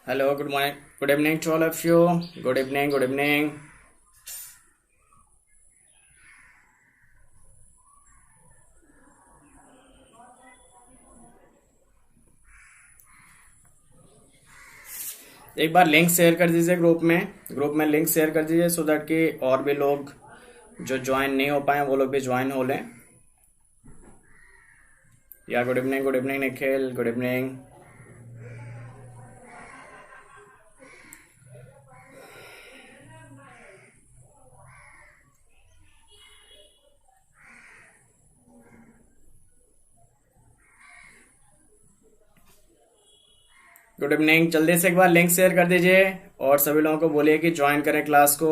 Hello, good morning, good evening to all of you. Good evening, good evening. एक बार link share कर दीजिए group में link share कर दीजिए सो दैट कि और भी लोग जो ज्वाइन नहीं हो पाए वो लोग भी ज्वाइन हो लें. या good evening Nikhil, good evening. Good evening. जल्दी से एक बार लिंक शेयर कर दीजिए और सभी लोगों को बोलिए कि ज्वाइन करें क्लास को.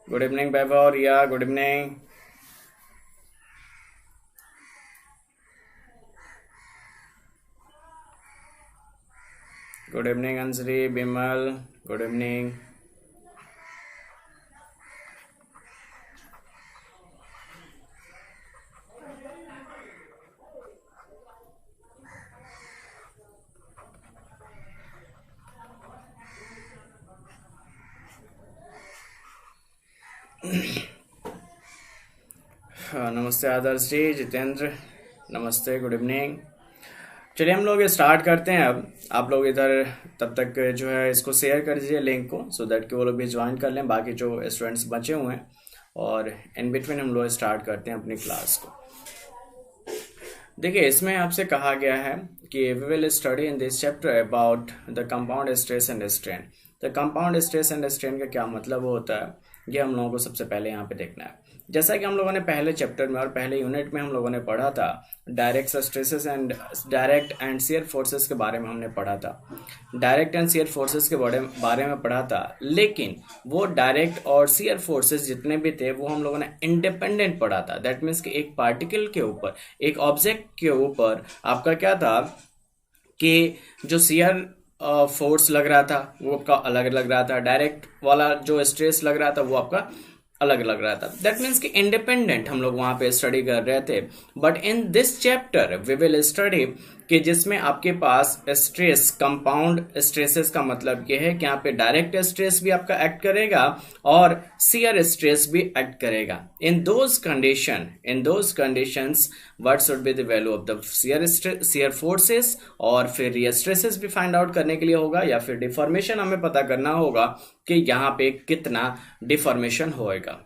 Good evening Vaibhav, Riya, good evening. Good evening Anjali, Bimal, good evening. नमस्ते आदर्श जी, जितेंद्र, नमस्ते, गुड इवनिंग. चलिए हम लोग स्टार्ट करते हैं. अब आप लोग इधर तब तक जो है इसको शेयर कर दीजिए लिंक को सो दैट कि वो लोग भी ज्वाइन कर लें, बाकी जो स्टूडेंट्स बचे हुए हैं. और इन बिटवीन हम लोग स्टार्ट करते हैं अपनी क्लास को. देखिए इसमें आपसे कहा गया है कि we will study in this chapter about the compound stress and strain. तो कंपाउंड स्ट्रेस एंड स्ट्रेन का क्या मतलब होता है ये हम लोगों को सबसे पहले यहाँ पे देखना है. जैसा कि हम लोगों ने पहले चैप्टर में और पहले यूनिट में हम लोगों ने पढ़ा था, direct stresses and direct and shear forces के बारे में हमने पढ़ा था. डायरेक्ट एंड शियर फोर्सेस के बारे में पढ़ा था, लेकिन वो डायरेक्ट और शियर फोर्सेस जितने भी थे वो हम लोगों ने इंडिपेंडेंट पढ़ा था. दैट मीन्स कि एक पार्टिकल के ऊपर, एक ऑब्जेक्ट के ऊपर आपका क्या था कि जो शियर फोर्स लग रहा था वो आपका अलग लग रहा था, डायरेक्ट वाला जो स्ट्रेस लग रहा था वो आपका अलग लग रहा था. दैट मीन्स कि इंडिपेंडेंट हम लोग वहां पे स्टडी कर रहे थे. But in this chapter we will study कि जिसमें आपके पास स्ट्रेस, कंपाउंड स्ट्रेसेस का मतलब ये है कि यहाँ पे डायरेक्ट स्ट्रेस भी आपका एक्ट करेगा और शियर स्ट्रेस भी एक्ट करेगा. In those conditions what should be the value of the shear forces, और फिर ये स्ट्रेसेस भी फाइंड आउट करने के लिए होगा, या फिर डिफॉर्मेशन हमें पता करना होगा कि यहाँ पे कितना डिफॉर्मेशन होएगा.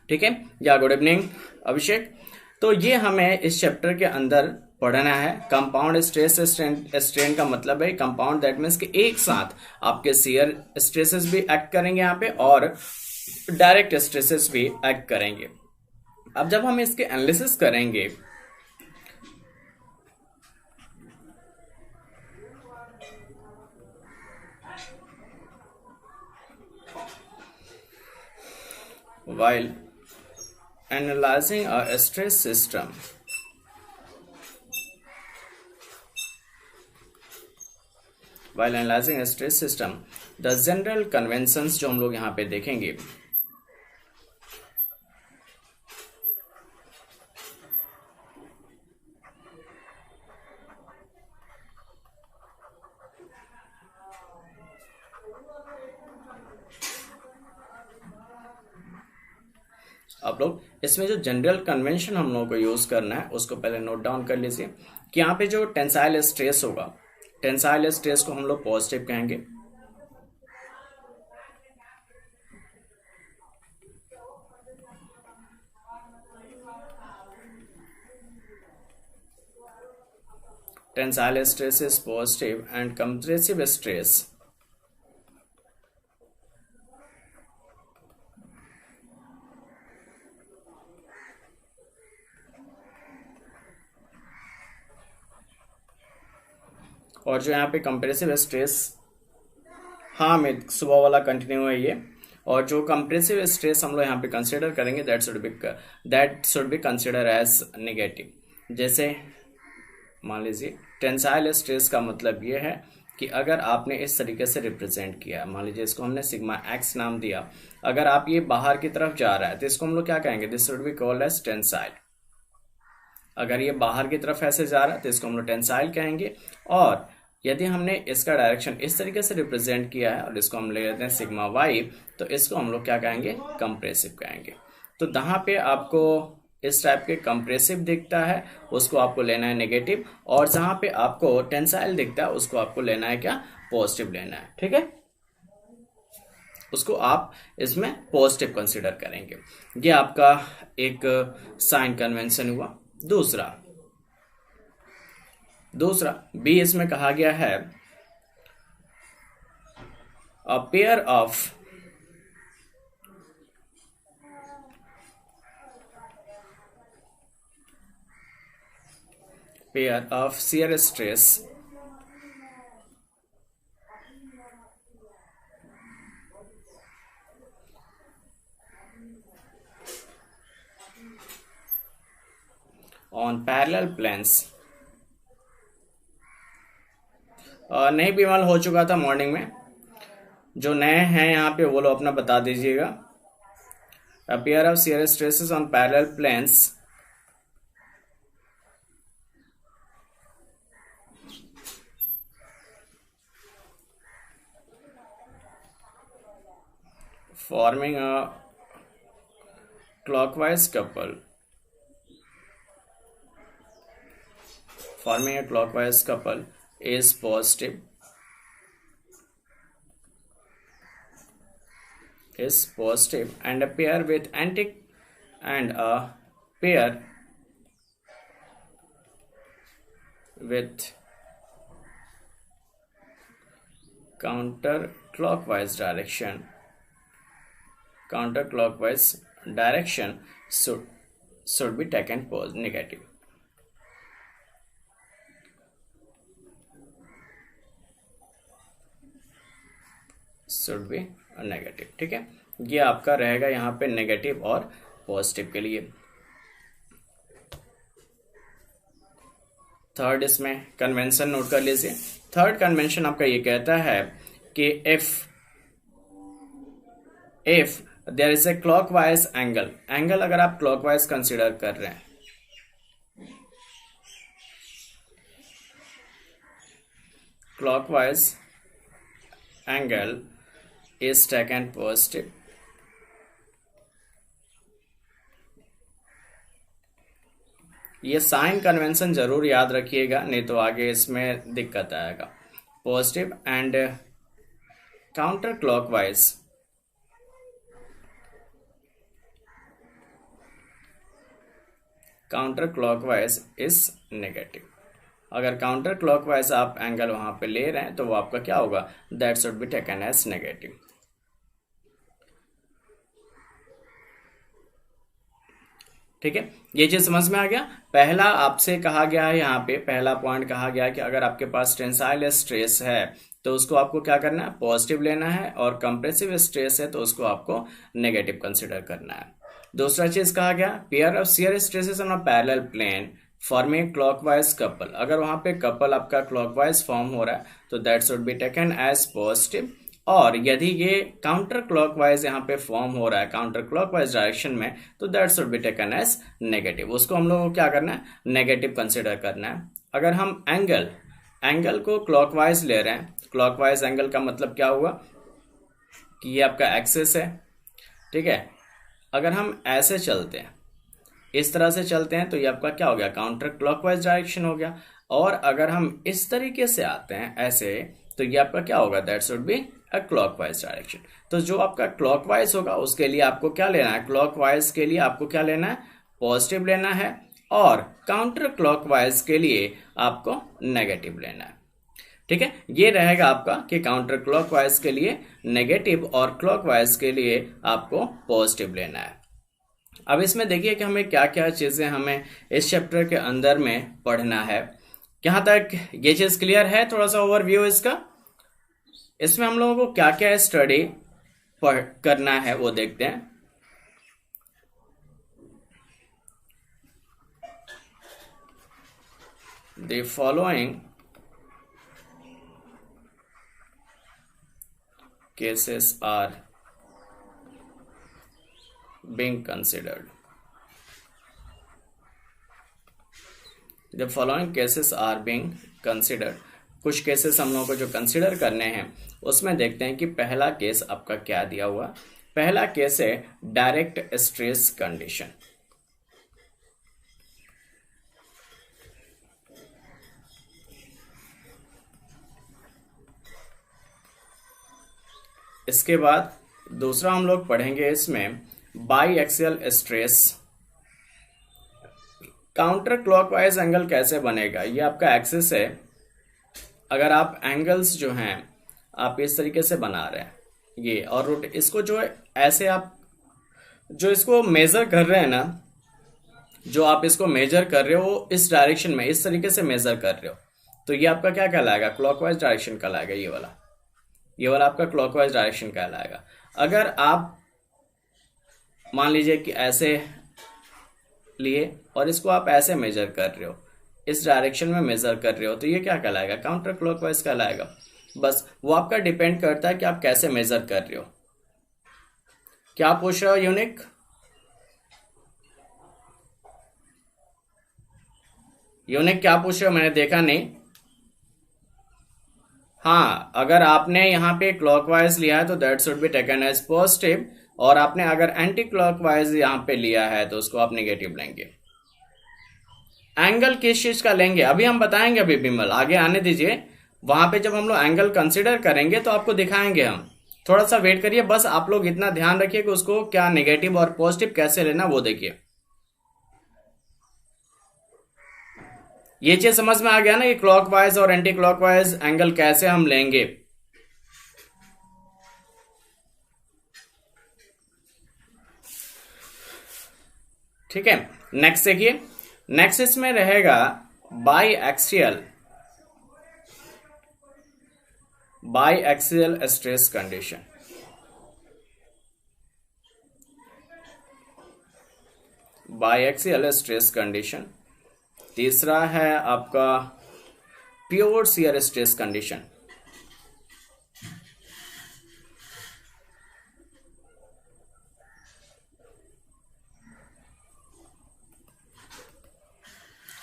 ठीक है. या गुड इवनिंग अभिषेक. तो ये हमें इस चैप्टर के अंदर पढ़ना है. कंपाउंड स्ट्रेस स्ट्रेन का मतलब है कंपाउंड, दैट मीन्स कि एक साथ आपके शियर स्ट्रेसेस भी एक्ट करेंगे यहाँ पे और डायरेक्ट स्ट्रेसेस भी एक्ट करेंगे. अब जब हम इसके एनालिसिस करेंगे while analyzing a stress system, the general conventions जो हम लोग यहाँ पे देखेंगे, आप लोग इसमें जो जनरल कन्वेंशन हम लोगों को यूज करना है उसको पहले नोट डाउन कर लीजिए कि यहाँ पे जो टेंसाइल स्ट्रेस होगा, टेंसाइल स्ट्रेस को हम लोग पॉजिटिव कहेंगे. Tensile stress is positive and compressive stress और जो यहाँ पे कंप्रेसिव स्ट्रेस, हाँ मैं सुबह वाला कंटिन्यू है ये, और जो कंप्रेसिव स्ट्रेस हम लोग यहाँ पे कंसिडर करेंगे that should be consider as negative. जैसे मान लीजिए टेंसाइल स्ट्रेस का मतलब ये है कि अगर आपने इस तरीके से रिप्रेजेंट किया, मान लीजिए इसको हमने सिग्मा एक्स नाम दिया, अगर आप ये बाहर की तरफ जा रहा है तो इसको हम लोग क्या कहेंगे, this should be called as tensile. अगर ये बाहर की तरफ ऐसे जा रहा है तो इसको हम लोग टेंसाइल कहेंगे, और यदि हमने इसका डायरेक्शन इस तरीके से रिप्रेजेंट किया है और इसको हम ले लेते हैं सिग्मा वाई, तो इसको हम लोग क्या कहेंगे, कंप्रेसिव कहेंगे। तो जहाँ पे आपको इस टाइप के कंप्रेसिव दिखता है उसको आपको लेना है नेगेटिव, और जहाँ पे आपको टेंसाइल दिखता है उसको आपको लेना है क्या, पॉजिटिव लेना है। ठीक है, उसको आप इसमें पॉजिटिव कंसीडर करेंगे। ये आपका एक साइन कन्वेंशन हुआ। दूसरा बी इसमें कहा गया है a pair of shear stress on parallel planes। नहीं बीमार हो चुका था मॉर्निंग में, जो नए हैं यहाँ पे वो लोग अपना बता दीजिएगा। A pair of shear stresses on parallel planes forming a clockwise couple is positive and a pair with counterclockwise direction should be taken negative। Should be negative. ठीक है, ये आपका रहेगा यहाँ पे नेगेटिव और पॉजिटिव के लिए। थर्ड इसमें कन्वेंशन नोट कर लीजिए। थर्ड कन्वेंशन आपका ये कहता है कि if there is a clockwise angle अगर आप क्लॉकवाइज कंसीडर कर रहे हैं, clockwise angle is taken positive, ये साइन कन्वेंशन जरूर याद रखिएगा, नहीं तो आगे इसमें दिक्कत आएगा। Positive and counter clockwise is negative. अगर काउंटर क्लॉकवाइज आप एंगल वहां पे ले रहे हैं तो वो आपका क्या होगा, that should be taken as negative. ठीक है, ये चीज समझ में आ गया। पहला आपसे कहा गया है, यहाँ पे पहला पॉइंट कहा गया है कि अगर आपके पास टेंसाइल स्ट्रेस है तो उसको आपको क्या करना है, पॉजिटिव लेना है, और कंप्रेसिव स्ट्रेस है तो उसको आपको नेगेटिव कंसिडर करना है। दूसरा चीज कहा गया, pair of shear stresses on a parallel plane forming clockwise couple. अगर वहां पे कपल आपका क्लॉकवाइज फॉर्म हो रहा है तो that should be taken as positive, और यदि ये काउंटर क्लॉकवाइज यहाँ पे फॉर्म हो रहा है काउंटर क्लॉकवाइज डायरेक्शन में, तो that should be taken as negative. उसको हम लोगों को क्या करना है, नेगेटिव कंसिडर करना है। अगर हम एंगल को क्लॉकवाइज ले रहे हैं, क्लॉकवाइज एंगल का मतलब क्या हुआ कि ये आपका एक्सिस है। ठीक है, अगर हम ऐसे चलते हैं, इस तरह से चलते हैं, तो ये आपका क्या हो गया, काउंटर क्लॉकवाइज डायरेक्शन हो गया। और अगर हम इस तरीके से आते हैं ऐसे, तो ये आपका क्या होगा, that should be a clockwise direction. तो जो आपका क्लॉकवाइज होगा उसके लिए आपको क्या लेना है, क्लॉकवाइज के लिए आपको क्या लेना है, पॉजिटिव लेना है, और काउंटर क्लॉकवाइज के लिए आपको नेगेटिव लेना है। ठीक है, ये रहेगा आपका कि काउंटर क्लॉकवाइज के लिए नेगेटिव और क्लॉकवाइज के लिए आपको पॉजिटिव लेना है। अब इसमें देखिए कि हमें क्या क्या चीजें हमें इस चैप्टर के अंदर में पढ़ना है। यहां तक ये चीज क्लियर है, थोड़ा सा ओवरव्यू इसका। इसमें हम लोगों को क्या क्या स्टडी करना है वो देखते हैं। The following cases are being considered। The following cases are being considered. कुछ केसेस हम लोगों को जो कंसिडर करने हैं उसमें देखते हैं कि पहला केस आपका क्या दिया हुआ। पहला केस है डायरेक्ट स्ट्रेस कंडीशन। इसके बाद दूसरा हम लोग पढ़ेंगे इसमें by axial stress. Counter clockwise angle कैसे बनेगा, ये आपका एक्सिस है। अगर आप एंगल्स जो हैं आप इस तरीके से बना रहे हैं ये, और इसको जो है ऐसे आप जो इसको मेजर कर रहे हैं ना, जो आप इसको मेजर कर रहे हो इस डायरेक्शन में इस तरीके से मेजर कर रहे हो, तो ये आपका क्या कहलाएगा, क्लॉकवाइज डायरेक्शन कहलाएगा। ये वाला आपका क्लॉकवाइज डायरेक्शन कहलाएगा। अगर आप मान लीजिए कि ऐसे लिए और इसको आप ऐसे मेजर कर रहे हो, इस डायरेक्शन में मेजर कर रहे हो, तो ये क्या कहलाएगा, काउंटर क्लॉकवाइज कहलाएगा। बस वो आपका डिपेंड करता है कि आप कैसे मेजर कर रहे हो। क्या पूछ रहे हो यूनिक? यूनिक क्या पूछ रहे हो, मैंने देखा नहीं। हाँ, अगर आपने यहाँ पे क्लॉकवाइज लिया है तो that should be taken as positive, और आपने अगर एंटी क्लॉकवाइज यहाँ पे लिया है तो उसको आप नेगेटिव लेंगे। एंगल किस चीज का लेंगे अभी हम बताएंगे, अभी बिमल आगे आने दीजिए। वहां पे जब हम लोग एंगल कंसिडर करेंगे तो आपको दिखाएंगे हम। थोड़ा सा वेट करिए, बस आप लोग इतना ध्यान रखिए कि उसको क्या नेगेटिव और पॉजिटिव कैसे लेना वो देखिए। ये चीज समझ में आ गया ना कि क्लॉकवाइज और एंटी क्लॉकवाइज एंगल कैसे हम लेंगे। ठीक है, नेक्स्ट देखिए। नेक्स्ट इसमें रहेगा by axial stress condition. By axial stress condition. तीसरा है आपका pure shear stress condition.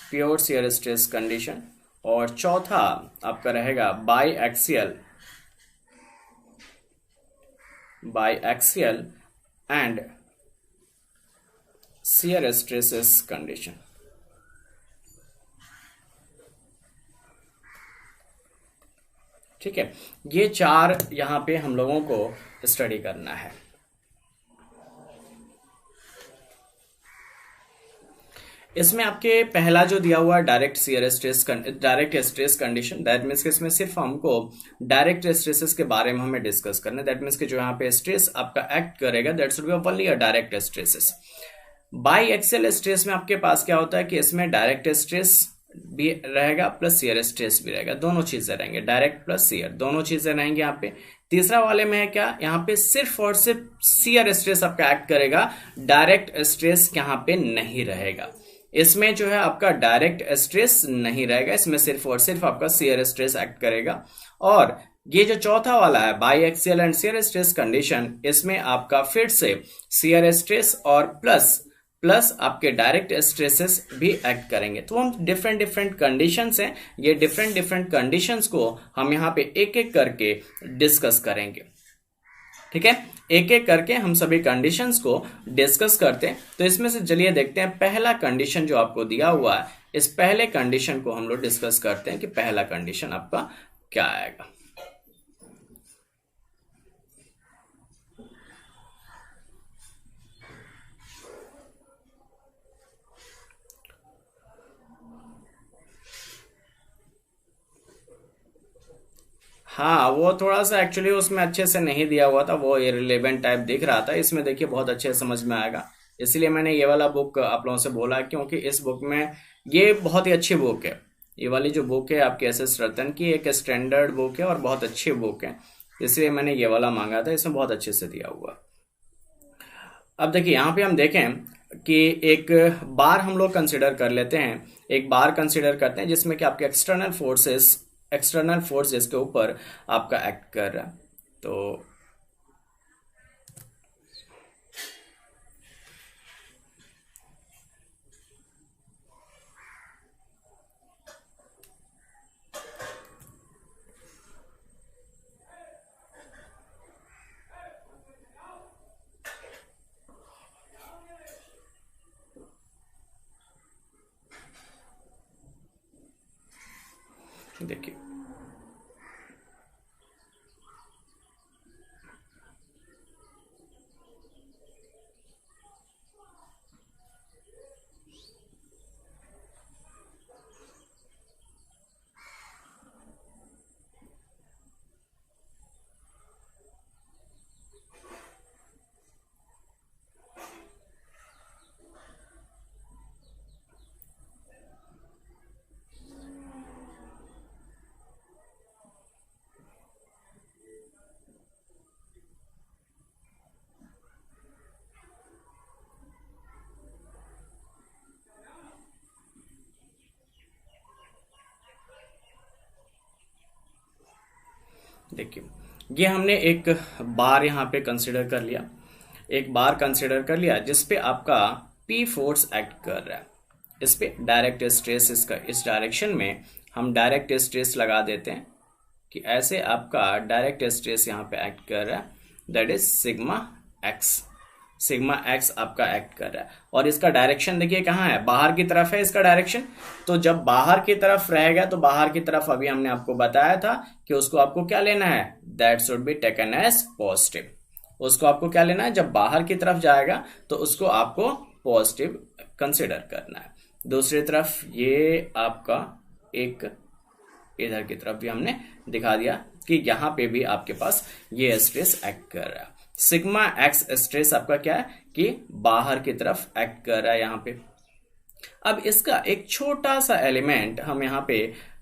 Pure shear stress condition. और चौथा आपका रहेगा by axial and shear stresses condition. ठीक है, ये चार यहां पे हम लोगों को स्टडी करना है। इसमें आपके पहला जो दिया हुआ direct stress condition, that means कि इसमें सिर्फ हमको डायरेक्ट स्ट्रेसेस के बारे में हमें डिस्कस करना है। दैट मीन्स कि जो यहाँ पे स्ट्रेस आपका एक्ट करेगा that should B only a direct stresses. By axial stress में आपके पास क्या होता है कि इसमें डायरेक्ट स्ट्रेस भी रहेगा प्लस शियर स्ट्रेस भी रहेगा, दोनों चीजें रहेंगे, डायरेक्ट प्लस शियर दोनों चीजें रहेंगी यहाँ पे। तीसरा वाले में है क्या, यहाँ पे सिर्फ और सिर्फ शियर स्ट्रेस आपका एक्ट करेगा, डायरेक्ट स्ट्रेस यहाँ पे नहीं रहेगा। इसमें जो है आपका डायरेक्ट स्ट्रेस नहीं रहेगा, इसमें सिर्फ और सिर्फ आपका शियर स्ट्रेस एक्ट करेगा। और ये जो चौथा वाला है by axial and shear stress condition, इसमें आपका फिर से शियर स्ट्रेस और प्लस आपके डायरेक्ट स्ट्रेसेस भी एक्ट करेंगे। तो हम डिफरेंट कंडीशंस हैं, ये डिफरेंट कंडीशंस को हम यहाँ पे एक एक करके डिस्कस करेंगे। ठीक है, एक एक करके हम सभी कंडीशंस को डिस्कस करते हैं। तो इसमें से चलिए देखते हैं पहला कंडीशन जो आपको दिया हुआ है, इस पहले कंडीशन को हम लोग डिस्कस करते हैं कि पहला कंडीशन आपका क्या आएगा। हाँ, वो थोड़ा सा एक्चुअली उसमें अच्छे से नहीं दिया हुआ था, वो इररिलेवेंट टाइप दिख रहा था। इसमें देखिए बहुत अच्छे से समझ में आएगा, इसलिए मैंने ये वाला बुक आप लोगों से बोला, क्योंकि इस बुक में ये बहुत ही अच्छी बुक है। ये वाली जो बुक है आपकी एस.एस. रतन की एक स्टैंडर्ड बुक है और बहुत अच्छी बुक है, इसलिए मैंने ये वाला मांगा था। इसमें बहुत अच्छे से दिया हुआ। अब देखिए यहाँ पे हम देखें कि एक बार हम लोग कंसिडर कर लेते हैं, एक बार कंसिडर करते हैं जिसमें कि आपके एक्सटर्नल फोर्स जिसके ऊपर आपका एक्ट कर रहा है। तो देखिए देखिए ये हमने एक बार यहाँ पे कंसिडर कर लिया, एक बार कंसिडर कर लिया जिस पे आपका पी फोर्स एक्ट कर रहा है। इस पे डायरेक्ट स्ट्रेस, इसका इस डायरेक्शन में हम डायरेक्ट स्ट्रेस लगा देते हैं कि ऐसे आपका डायरेक्ट स्ट्रेस यहाँ पे एक्ट कर रहा है, that is sigma x. Sigma x आपका एक्ट कर रहा है और इसका डायरेक्शन देखिए कहाँ है, बाहर की तरफ है इसका डायरेक्शन। तो जब बाहर की तरफ रहेगा तो बाहर की तरफ अभी हमने आपको बताया था कि उसको आपको क्या लेना है, that should be taken as positive. उसको आपको क्या लेना है, जब बाहर की तरफ जाएगा तो उसको आपको पॉजिटिव कंसिडर करना है। दूसरी तरफ ये आपका एक इधर की तरफ भी हमने दिखा दिया कि यहाँ पे भी आपके पास ये स्ट्रेस एक्ट कर रहा है। सिग्मा एक्स स्ट्रेस आपका क्या है कि बाहर की तरफ एक्ट कर रहा है यहाँ पे। अब इसका एक छोटा सा एलिमेंट हम यहाँ पे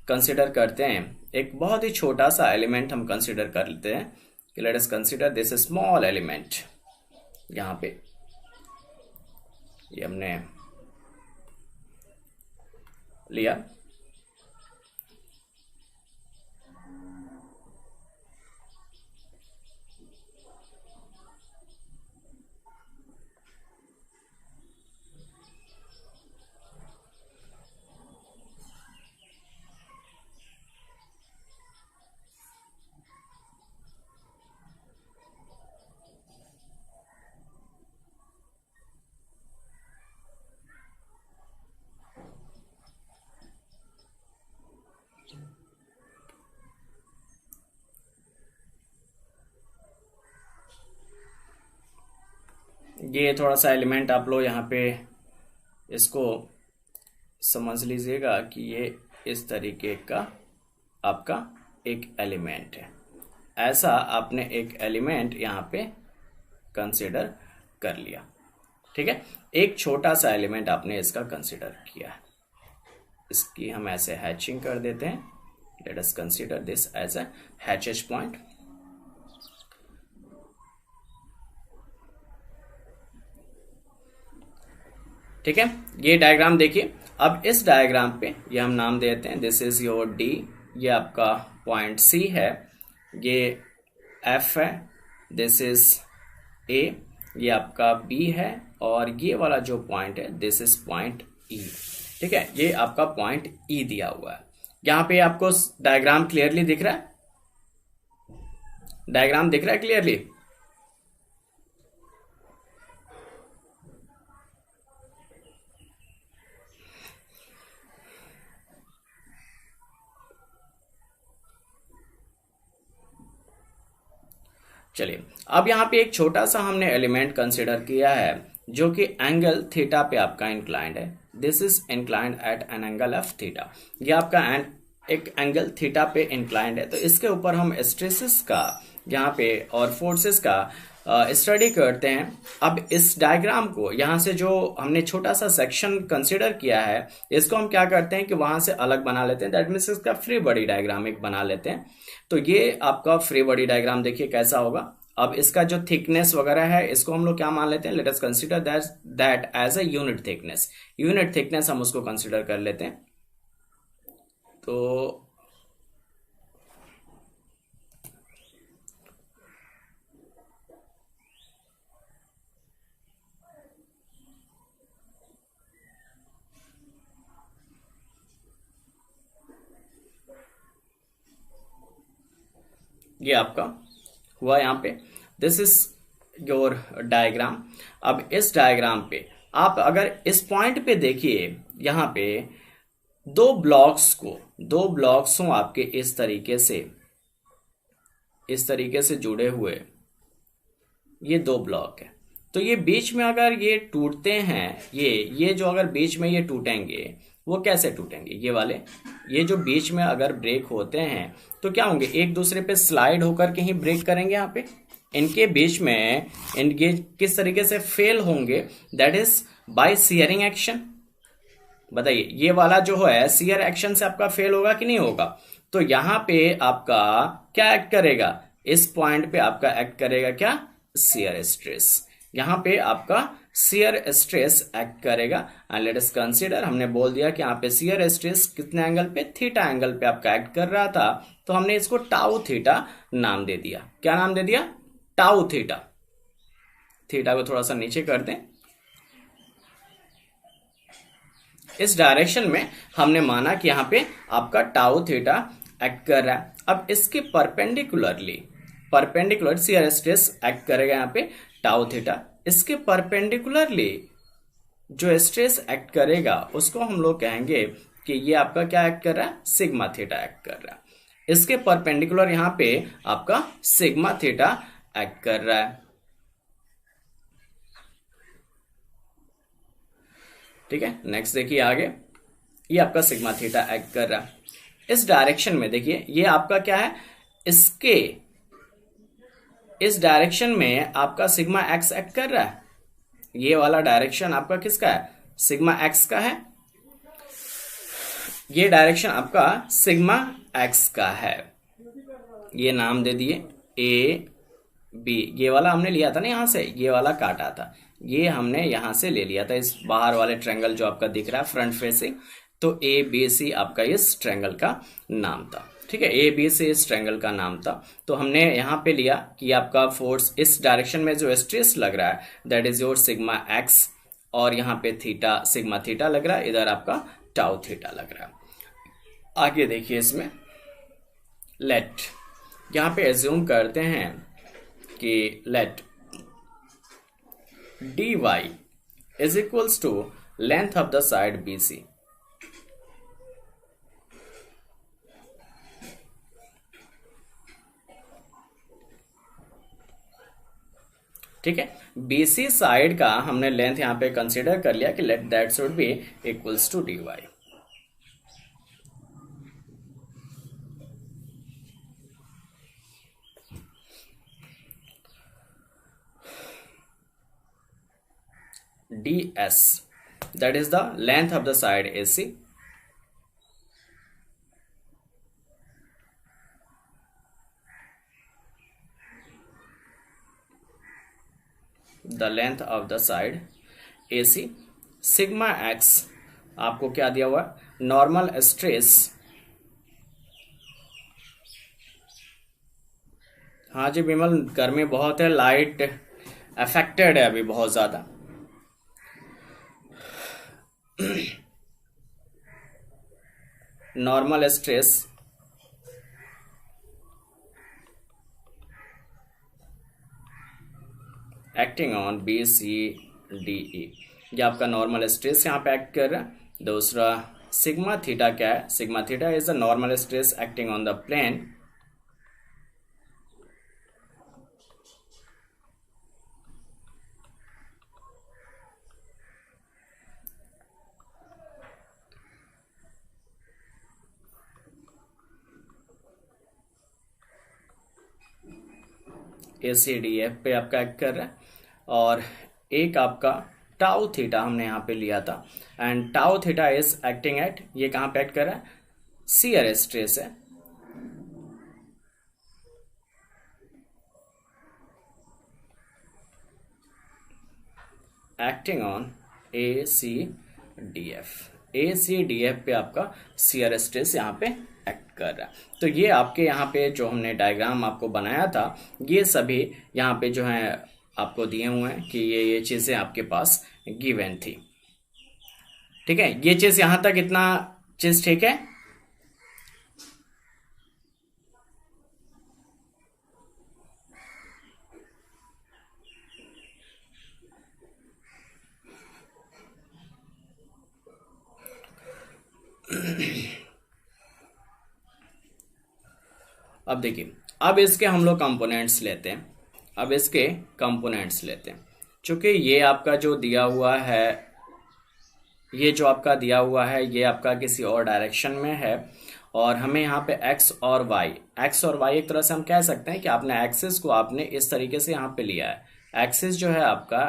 कंसिडर करते हैं, एक बहुत ही छोटा सा एलिमेंट हम कंसिडर कर लेते हैं कि let us consider this small element. यहाँ पे ये हमने लिया, ये थोड़ा सा एलिमेंट आप लोग यहाँ पे इसको समझ लीजिएगा कि ये इस तरीके का आपका एक एलिमेंट है। ऐसा आपने एक एलिमेंट यहाँ पे कंसिडर कर लिया, ठीक है। एक छोटा सा एलिमेंट आपने इसका कंसिडर किया, इसकी हम ऐसे हैचिंग कर देते हैं। Let us consider this as a hatches point. ठीक है, ये डायग्राम देखिए। अब इस डायग्राम पे ये हम नाम देते हैं, दिस इज योर डी, ये आपका पॉइंट सी है, ये एफ है, दिस इज ए, ये आपका बी है, और ये वाला जो पॉइंट है दिस इज पॉइंट ई। ठीक है, ये आपका पॉइंट ई दिया हुआ है। यहाँ पे आपको डायग्राम क्लियरली दिख रहा है, डायग्राम दिख रहा है क्लियरली। चलिए, अब यहाँ पे एक छोटा सा हमने एलिमेंट कंसिडर किया है जो कि एंगल थीटा पे आपका इंक्लाइंड है। This is inclined at an angle of theta. ये आपका एक एंगल थीटा पे इंक्लाइंड है। तो इसके ऊपर हम स्ट्रेसेस का यहाँ पे और फोर्सेस का स्टडी करते हैं। अब इस डायग्राम को यहाँ से जो हमने छोटा सा सेक्शन कंसिडर किया है, इसको हम क्या करते हैं कि वहां से अलग बना लेते हैं। दैट मीन्स इसका फ्री बॉडी डायग्राम एक बना लेते हैं। तो ये आपका फ्री बॉडी डायग्राम देखिए कैसा होगा। अब इसका जो थिकनेस वगैरह है इसको हम लोग क्या मान लेते हैं, let us consider that as a unit thickness. Unit thickness हम उसको कंसीडर कर लेते हैं। तो ये आपका हुआ यहाँ पे, दिस इज योर डायग्राम। अब इस डायग्राम पे आप अगर इस पॉइंट पे देखिए, यहाँ पे दो ब्लॉक्स हों आपके इस तरीके से जुड़े हुए, ये दो ब्लॉक है, तो ये बीच में अगर ये टूटते हैं, ये जो अगर बीच में ये टूटेंगे, वो कैसे टूटेंगे? ये वाले, ये जो बीच में अगर ब्रेक होते हैं तो क्या होंगे? एक दूसरे पे स्लाइड होकर के ही ब्रेक करेंगे। यहाँ पे इनके बीच में इनके किस तरीके से फेल होंगे? That is by shearing action. बताइए, ये वाला जो है शियर एक्शन से आपका फेल होगा कि नहीं होगा? तो यहां पे आपका क्या एक्ट करेगा? इस पॉइंट पे आपका एक्ट करेगा क्या? Shear stress. यहां पे आपका शियर स्ट्रेस एक्ट करेगा। एंड लेट अस कंसीडर, हमने बोल दिया कि यहाँ पे शियर स्ट्रेस कितने एंगल पे? थीटा एंगल पे आपका एक्ट कर रहा था, तो हमने इसको टाउ थीटा नाम दे दिया। क्या नाम दे दिया? Tau theta. थीटा को थोड़ा सा नीचे कर दें। इस डायरेक्शन में हमने माना कि यहाँ पे आपका टाउ थीटा एक्ट कर रहा है। अब इसके परपेंडिकुलर शियर स्ट्रेस एक्ट करेगा यहाँ पे टाउ थीटा। इसके परपेंडिकुलरली जो स्ट्रेस एक्ट करेगा उसको हम लोग कहेंगे कि ये आपका क्या एक्ट कर रहा है? सिग्मा थीटा एक्ट कर रहा है। इसके परपेंडिकुलर यहाँ पे आपका सिग्मा थीटा एक्ट कर रहा है। ठीक है, नेक्स्ट देखिए आगे, ये आपका सिग्मा थीटा एक्ट कर रहा है। इस डायरेक्शन में देखिए, ये आपका क्या है? इस डायरेक्शन में आपका सिग्मा एक्स एक्ट कर रहा है। ये वाला डायरेक्शन आपका किसका है? सिग्मा एक्स का है। ये डायरेक्शन आपका सिग्मा एक्स का है। ये नाम दे दिए ए बी। ये वाला हमने लिया था ना, यहां से ये वाला काटा था, ये हमने यहां से ले लिया था, इस बाहर वाले ट्रायंगल जो आपका दिख रहा है फ्रंट फेसिंग। तो ए बी सी आपका इस ट्रायंगल का नाम था। ठीक है, ए बी सी इस ट्रायंगल का नाम था। तो हमने यहां पे लिया कि आपका फोर्स इस डायरेक्शन में जो स्ट्रेस लग रहा है that is your sigma x, और यहाँ पे थीटा सिग्मा थीटा लग रहा है, इधर आपका टाउ थीटा लग रहा है। आगे देखिए, इसमें लेट, यहाँ पे एज्यूम करते हैं कि late dy is equals to length of the side BC। ठीक है, BC साइड का हमने लेंथ यहां पे कंसीडर कर लिया कि let that should be equals to dy। ds, that is the length of the side AC, the length of the side AC। Sigma x आपको क्या दिया हुआ? Normal stress. हाँ जी विमल, गर्मी बहुत है, लाइट अफेक्टेड है अभी बहुत ज्यादा। Normal stress acting on B C D E, ये आपका नॉर्मल स्ट्रेस यहाँ पे एक्ट कर रहा है। दूसरा सिग्मा थीटा क्या है? Sigma theta is the normal stress acting on the plane ACDF पे आपका एक्ट कर रहा है। और एक आपका टाउ थीटा हमने यहाँ पे लिया था, and tau theta is acting at, ये कहाँ पे एक्ट कर रहा है? शियर स्ट्रेस है। Acting on ACDF। ACDF पे आपका शियर स्ट्रेस यहाँ पे एक्ट कर रहा है। तो ये आपके यहाँ पे जो हमने डायग्राम आपको बनाया था, ये सभी यहाँ पे जो है आपको दिए हुए हैं कि ये चीजें आपके पास गिवन थी। ठीक है, ये चीज यहां तक इतना चीज ठीक है। अब देखिए, अब इसके हम लोग कंपोनेंट्स लेते हैं। अब इसके कंपोनेंट्स लेते हैं। चूंकि ये आपका जो दिया हुआ है, ये जो आपका दिया हुआ है ये आपका किसी और डायरेक्शन में है, और हमें यहाँ पे एक्स और वाई एक तरह से हम कह सकते हैं कि आपने एक्सिस को आपने इस तरीके से यहाँ पे लिया है। एक्सिस जो है आपका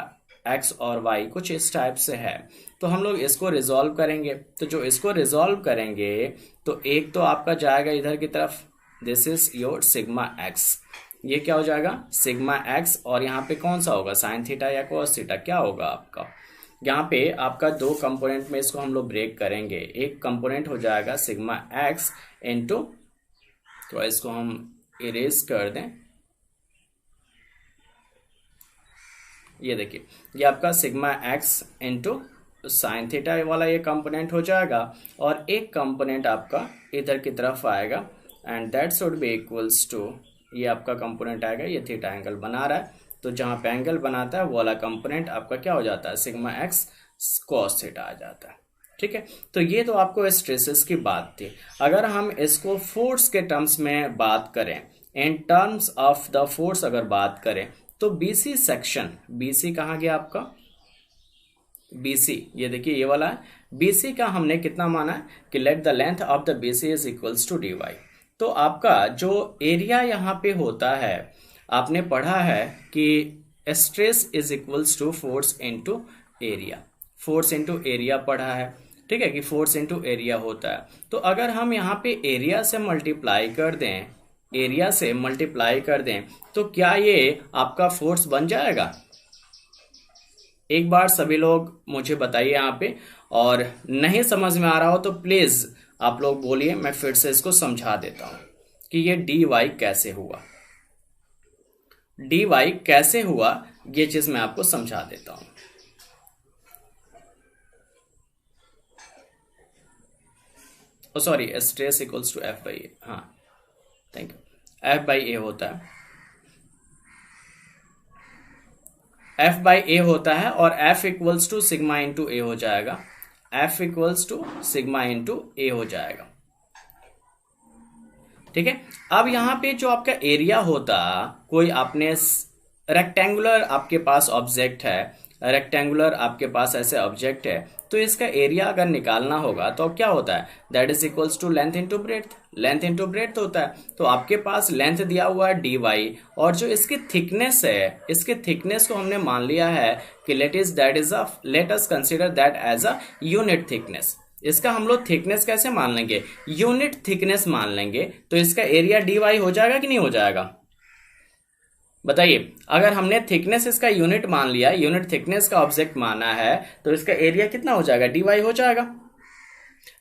एक्स और वाई कुछ इस टाइप से है। तो हम लोग इसको रिजॉल्व करेंगे। तो जो इसको रिजॉल्व करेंगे तो एक तो आपका जाएगा इधर की तरफ, this is your sigma x. ये क्या हो जाएगा, सिग्मा एक्स, और यहाँ पे कौन सा होगा, साइन थीटा या कोस थीटा, क्या होगा आपका। यहाँ पे आपका दो कंपोनेंट में इसको हम लोग ब्रेक करेंगे। एक कंपोनेंट हो जाएगा सिग्मा एक्स इंटू, तो इसको हम इरेज कर दें। ये देखिए, ये आपका sigma x into sine theta वाला ये कंपोनेंट हो जाएगा, और एक कंपोनेंट आपका इधर की तरफ आएगा, and that should be equals to, ये आपका कंपोनेंट आएगा, ये थीटा एंगल बना रहा है, तो जहां पे एंगल बनाता है वो वाला कंपोनेंट आपका क्या हो जाता है, सिग्मा एक्स कॉस थीटा आ जाता है। ठीक है, तो ये तो आपको स्ट्रेसेस की बात थी। अगर हम इसको फोर्स के टर्म्स में बात करें, इन टर्म्स ऑफ द फोर्स अगर बात करें, तो बीसी सेक्शन, बीसी कहाँ गया आपका, बीसी, ये देखिए ये वाला है। बीसी का हमने कितना माना है कि let the length of the BC is equals to d y. तो आपका जो एरिया यहाँ पे होता है, आपने पढ़ा है कि stress is equals to force into area, force into area पढ़ा है। ठीक है, कि फोर्स इनटू एरिया होता है। तो अगर हम यहाँ पे एरिया से मल्टीप्लाई कर दें, एरिया से मल्टीप्लाई कर दें, तो क्या ये आपका फोर्स बन जाएगा। एक बार सभी लोग मुझे बताइए यहाँ पे, और नहीं समझ में आ रहा हो तो प्लीज आप लोग बोलिए, मैं फिर से इसको समझा देता हूं कि ये डी वाई कैसे हुआ। डी वाई कैसे हुआ ये चीज मैं आपको समझा देता हूं। Sorry, stress equals to F by A, हाँ thank you, F by A होता है, एफ बाई ए होता है, और F equals to sigma into A हो जाएगा, F equals to sigma into A हो जाएगा। ठीक है, अब यहां पे जो आपका एरिया होता, कोई आपने रेक्टेंगुलर आपके पास ऑब्जेक्ट है, रेक्टेंगुलर आपके पास ऐसे ऑब्जेक्ट है, तो इसका एरिया अगर निकालना होगा तो क्या होता है, that is equals to length into breadth, length into breadth होता है। तो आपके पास लेंथ दिया हुआ है डी वाई, और जो इसकी थिकनेस है, इसके थिकनेस को हमने मान लिया है कि let us consider that as a unit thickness. इसका हम लोग थिकनेस कैसे मान लेंगे, यूनिट थिकनेस मान लेंगे, तो इसका एरिया डी वाई हो जाएगा कि नहीं हो जाएगा, बताइए। अगर हमने थिकनेस इसका यूनिट मान लिया, यूनिट थिकनेस का ऑब्जेक्ट माना है, तो इसका एरिया कितना हो जाएगा, डी वाई हो जाएगा,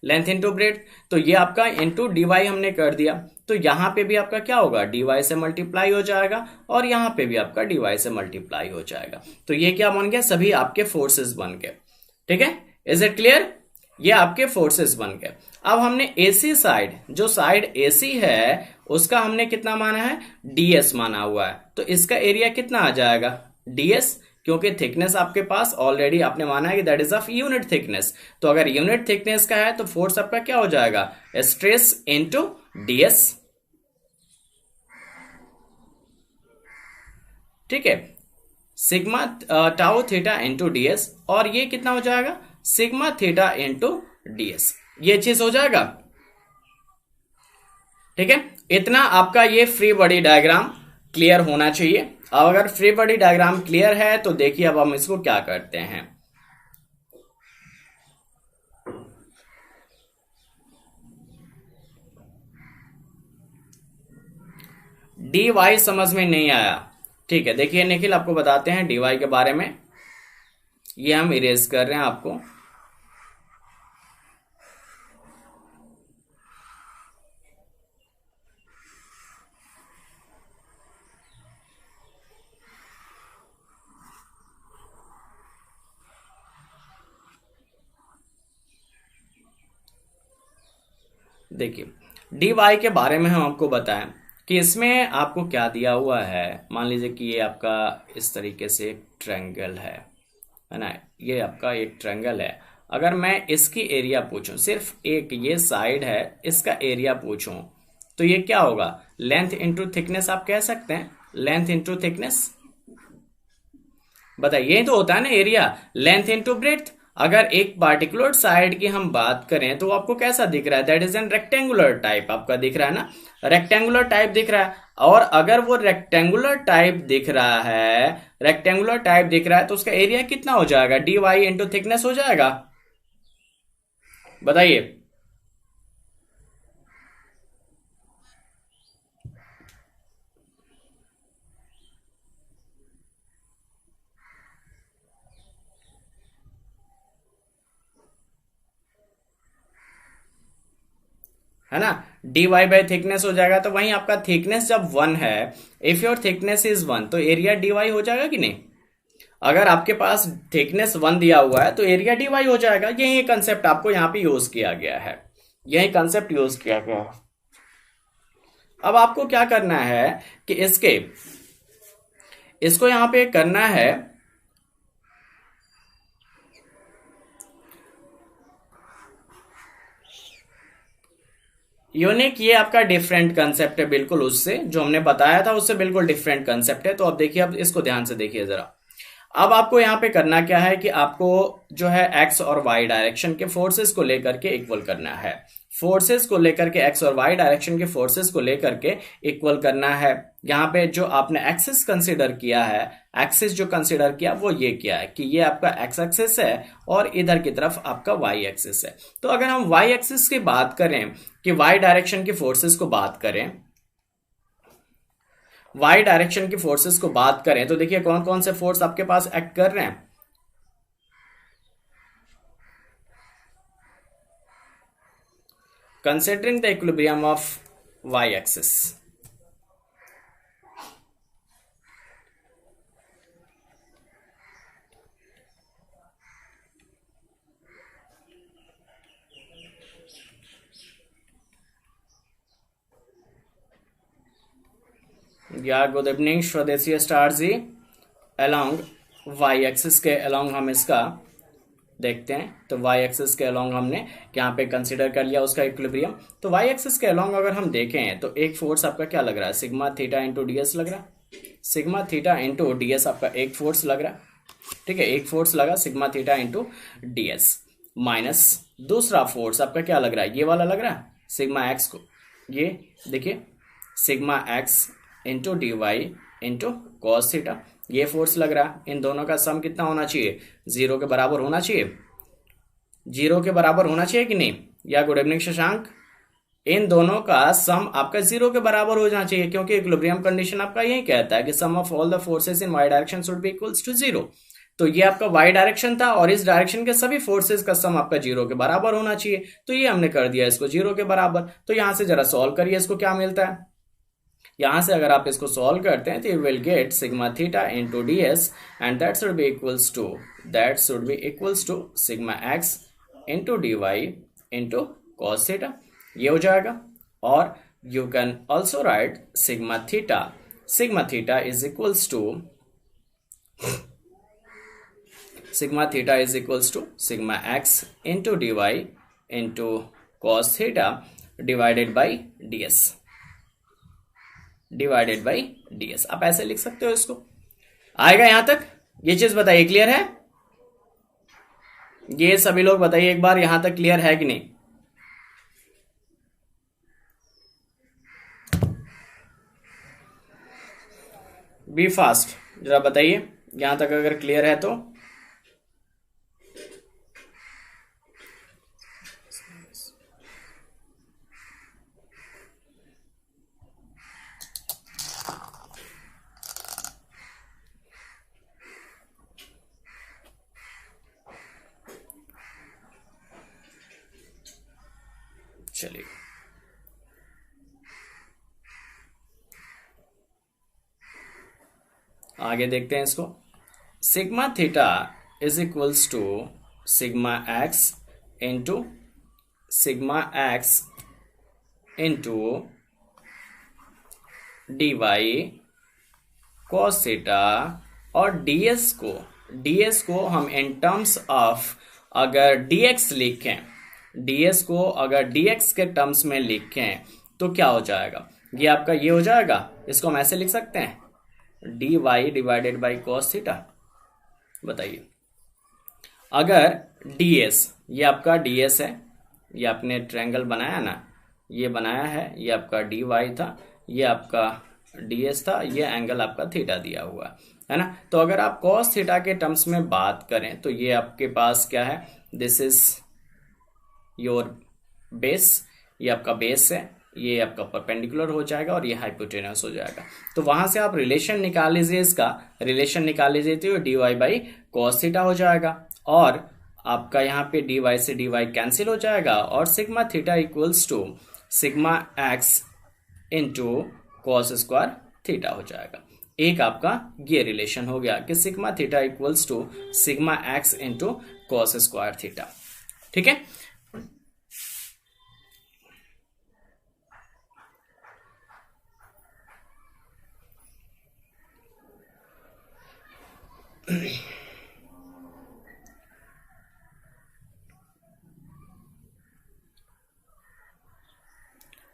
लेंथ इंटू ब्रेड्थ। तो ये आपका इंटू डी वाई हमने कर दिया, तो यहां पे भी आपका क्या होगा, डी वाई से मल्टीप्लाई हो जाएगा, और यहां पे भी आपका डी वाई से मल्टीप्लाई हो जाएगा। तो ये क्या बन गया, सभी आपके फोर्सेस बन गए। ठीक है, इज इट क्लियर, ये आपके फोर्सेस बन गए। अब हमने एसी साइड, जो साइड एसी है उसका हमने कितना माना है, डीएस माना हुआ है, तो इसका एरिया कितना आ जाएगा, डीएस, क्योंकि थिकनेस आपके पास ऑलरेडी आपने माना है कि that is of unit thickness. तो अगर यूनिट थिकनेस का है तो फोर्स आपका क्या हो जाएगा, स्ट्रेस इनटू डीएस। ठीक है, sigma tau theta into DS, और ये कितना हो जाएगा, सिग्मा थीटा इंटू डीएस, ये चीज हो जाएगा। ठीक है, इतना आपका ये फ्री बॉडी डायग्राम क्लियर होना चाहिए। अब अगर फ्री बॉडी डायग्राम क्लियर है तो देखिए अब हम इसको क्या करते हैं। डी वाई समझ में नहीं आया, ठीक है, देखिए निखिल आपको बताते हैं डी वाई के बारे में, ये हम इरेज कर रहे हैं आपको। देखिए डी वाई के बारे में हम आपको बताएं कि इसमें आपको क्या दिया हुआ है। मान लीजिए कि ये आपका इस तरीके से एक ट्रायंगल है ना, ये आपका एक ट्रायंगल है। अगर मैं इसकी एरिया पूछूं, सिर्फ एक ये साइड है, इसका एरिया पूछूं, तो ये क्या होगा, लेंथ इंटू थिकनेस आप कह सकते हैं, लेंथ इंटू थिकनेस। बताइए, यही तो होता है ना एरिया, लेंथ इंटू ब्रेड्थ। अगर एक पार्टिकुलर साइड की हम बात करें तो आपको कैसा दिख रहा है, that is an rectangular type आपका दिख रहा है ना, रेक्टेंगुलर टाइप दिख रहा है। और अगर वो रेक्टेंगुलर टाइप दिख रहा है, रेक्टेंगुलर टाइप दिख रहा है, तो उसका एरिया कितना हो जाएगा, डी वाई इंटू थिकनेस हो जाएगा। बताइए। है ना, डी वाई बाई थिकनेस हो जाएगा। तो वहीं आपका थिकनेस जब 1 है, इफ योर थिकनेस इज 1, तो एरिया डी वाई हो जाएगा कि नहीं। अगर आपके पास थिकनेस 1 दिया हुआ है तो एरिया डी वाई हो जाएगा। यही कंसेप्ट आपको यहाँ पे यूज किया गया है, यही कंसेप्ट यूज किया गया है। अब आपको क्या करना है कि इसको यहां पे करना है, यूनिक। ये आपका डिफरेंट कंसेप्ट है बिल्कुल, उससे जो हमने बताया था उससे बिल्कुल डिफरेंट कंसेप्ट है। तो अब देखिए, अब इसको ध्यान से देखिए जरा। अब आपको यहां पे करना क्या है कि आपको जो है एक्स और वाई डायरेक्शन के फोर्सेस को लेकर के इक्वल करना है, फोर्सेस को लेकर के, एक्स और वाई डायरेक्शन के फोर्सेस को लेकर के इक्वल करना है। यहाँ पे जो आपने एक्सिस कंसीडर किया है, एक्सिस जो कंसीडर किया वो ये किया है कि ये आपका एक्स एक्सिस है और इधर की तरफ आपका वाई एक्सिस है। तो अगर हम वाई एक्सिस की बात करें, कि वाई डायरेक्शन की फोर्सेस को बात करें, वाई डायरेक्शन की फोर्सेस को बात करें, तो देखिए कौन कौन से फोर्स आपके पास एक्ट कर रहे हैं। Considering the equilibrium of y axis, या good evening Swadeshi Star ji. Along y axis के अलोंग हम इसका देखते हैं। तो वाई एक्सिस के अलोंग हमने यहाँ पे कंसीडर कर लिया उसका इक्विलिब्रियम। तो वाई एक्सिस के अलोंग अगर हम देखें तो एक फोर्स आपका क्या लग रहा है, सिग्मा थीटा इंटू डीएस लग रहा है। सिग्मा थीटा इंटू डीएस आपका एक फोर्स लग रहा है, ठीक है, एक फोर्स लगा sigma theta into DS, minus दूसरा फोर्स आपका क्या लग रहा है, ये वाला लग रहा है सिग्मा एक्स को, ये देखिए sigma x into d y into cos theta, ये फोर्स लग रहा है। इन दोनों का सम कितना होना चाहिए, 0 के बराबर होना चाहिए, 0 के बराबर होना चाहिए कि नहीं। या गुड इवनिंग शशांक, इन दोनों का सम आपका 0 के बराबर हो जाना चाहिए, क्योंकि इक्विलिब्रियम कंडीशन आपका यही कहता है कि sum of all the forces in y direction should be equals to 0। तो ये आपका वाई डायरेक्शन था और इस डायरेक्शन के सभी फोर्सेस का सम आपका 0 के बराबर होना चाहिए। तो ये हमने कर दिया इसको 0 के बराबर। तो यहां से जरा सॉल्व करिए, इसको क्या मिलता है। यहां से अगर आप इसको सॉल्व करते हैं तो you will get sigma theta into d s, and that should be equals to sigma x into d y into cos theta, ये हो जाएगा। और you can also write sigma theta is equals to sigma x into d y into cos theta divided by ds। आप ऐसे लिख सकते हो इसको, आएगा यहां तक। ये चीज बताइए, क्लियर है। ये सभी लोग बताइए एक बार, यहां तक क्लियर है कि नहीं। बी फास्ट, जरा बताइए यहां तक अगर क्लियर है तो। चलिए आगे देखते हैं इसको। Sigma theta is equals to sigma x into d y cos theta, और डीएस को हम इन टर्म्स ऑफ अगर डीएक्स लिखें, डीएस को अगर डीएक्स के टर्म्स में लिखें तो क्या हो जाएगा, ये आपका ये हो जाएगा, इसको हम ऐसे लिख सकते हैं dy divided by cos theta. बताइए, अगर ds, ये आपका ds है, ये आपने ट्रायंगल बनाया ना, ये बनाया है, ये आपका dy था, ये आपका ds था, ये एंगल आपका थीटा दिया हुआ है ना। तो अगर आप cos थीटा के टर्म्स में बात करें तो ये आपके पास क्या है, दिस इज योर बेस, ये आपका बेस है, ये आपका परपेंडिकुलर हो जाएगा और ये हाइपोटेनस हो जाएगा। तो वहां से आप रिलेशन निकाल लीजिए, इसका रिलेशन निकाल लीजिए तो dy बाई कॉस थीटा हो जाएगा, और आपका यहाँ पे dy से dy कैंसिल हो जाएगा, और sigma theta equals to sigma x into cos square theta हो जाएगा। एक आपका ये रिलेशन हो गया कि sigma theta equals to sigma x into cos square theta. ठीक है,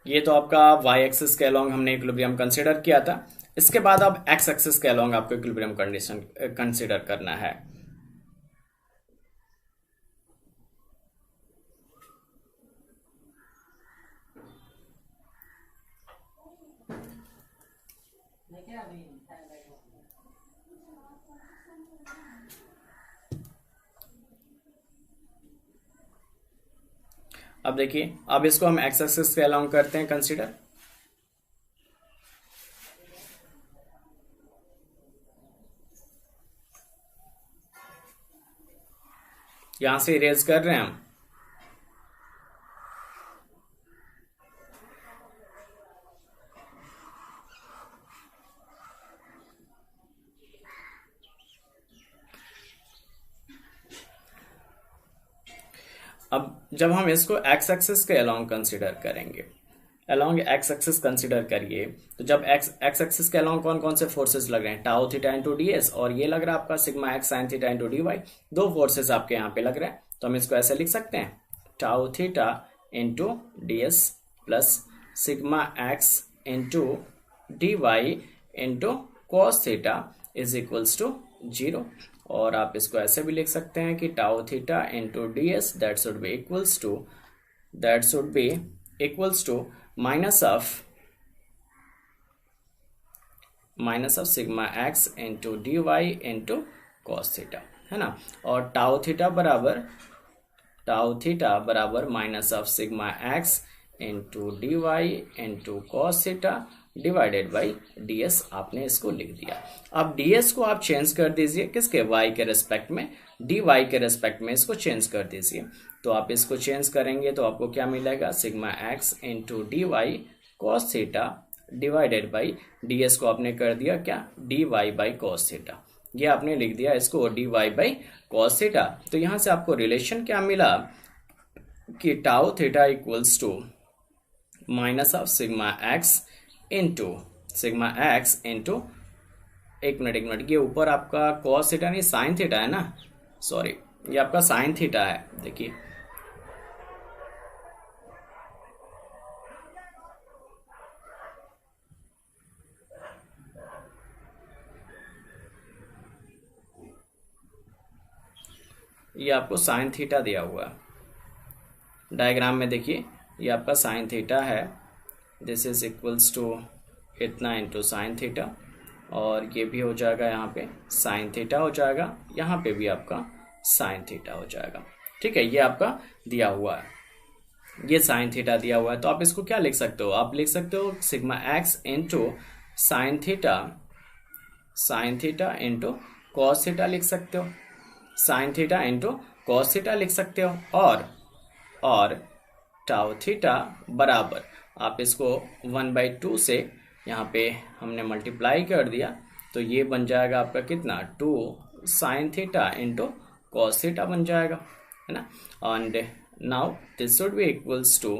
ये तो आपका y एक्सिस के अलोंग हमने इक्विलिब्रियम कंसीडर किया था। इसके बाद अब x एक्सिस के अलोंग आपको इक्विलिब्रियम कंडीशन कंसीडर करना है। अब देखिए, अब इसको हम x एक्सिस के अलोंग करते हैं कंसीडर। यहां से इरेज कर रहे हैं हम। अब जब हम इसको x एक्सिस के अलोंग कंसीडर करेंगे, अलोंग x एक्सिस कंसीडर करिए, तो जब x एक्सिस के अलोंग कौन कौन से फोर्सेस लग रहे हैं, टाउ थीटा इंटू ds, और ये लग रहा है आपका sigma x sign theta into dy। दो फोर्सेस आपके यहाँ पे लग रहे हैं, तो हम इसको ऐसे लिख सकते हैं tau theta into ds plus sigma x into dy into cos theta is equals to 0। और आप इसको ऐसे भी लिख सकते हैं कि tau theta into ds that should be equals to minus of sigma x into dy into cos theta, है ना। और टाउ थीटा बराबर minus of sigma x into dy into cos theta divided by ds, आपने इसको लिख दिया। अब ds को आप चेंज कर दीजिए किसके, y के रेस्पेक्ट में, dy के रेस्पेक्ट में इसको चेंज कर दीजिए। तो आप इसको चेंज करेंगे तो आपको क्या मिलेगा, sigma x into dy cos theta divided by ds को आपने कर दिया क्या, dy बाई कॉस थीटा। ये आपने लिख दिया इसको dy बाई कॉस थीटा। तो यहां से आपको रिलेशन क्या मिला कि tau theta equals to minus of sigma x into एक मिनट, ये ऊपर आपका कॉस थीटा नहीं साइन थीटा है ना, सॉरी, ये आपका साइन थीटा है। देखिए ये आपको साइन थीटा दिया हुआ है डायग्राम में, देखिए ये आपका साइन थीटा है, दिस इज इक्वल्स टू इतना इंटू साइन थीटा, और ये भी हो जाएगा यहाँ पे साइन थीटा हो जाएगा, यहाँ पे भी आपका साइन थीटा हो जाएगा। ठीक है, ये आपका दिया हुआ है, ये साइन थीटा दिया हुआ है। तो आप इसको क्या लिख सकते हो, आप लिख सकते हो sigma x into sign theta into cos theta लिख सकते हो, sign theta into cos theta लिख सकते हो, और टाउ थीटा बराबर आप इसको 1/2 से यहाँ पे हमने मल्टीप्लाई कर दिया, तो ये बन जाएगा आपका कितना, 2 sine theta into cos theta बन जाएगा, है ना। And now this should be equals to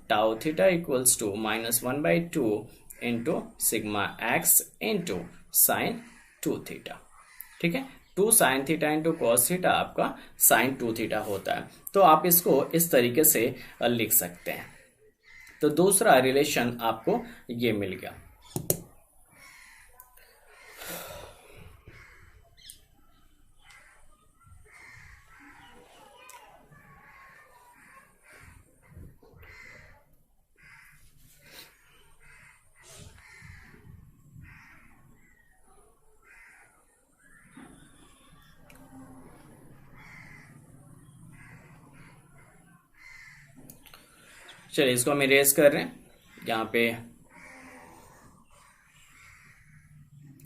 tau theta equals to -1/2 into sigma x into sine 2 theta. ठीक है, 2 sine theta into cos theta आपका साइन 2 थीटा होता है। तो आप इसको इस तरीके से लिख सकते हैं। तो दूसरा रिलेशन आपको ये मिल गया। चलिए इसको हम इरेज कर रहे हैं यहाँ पे।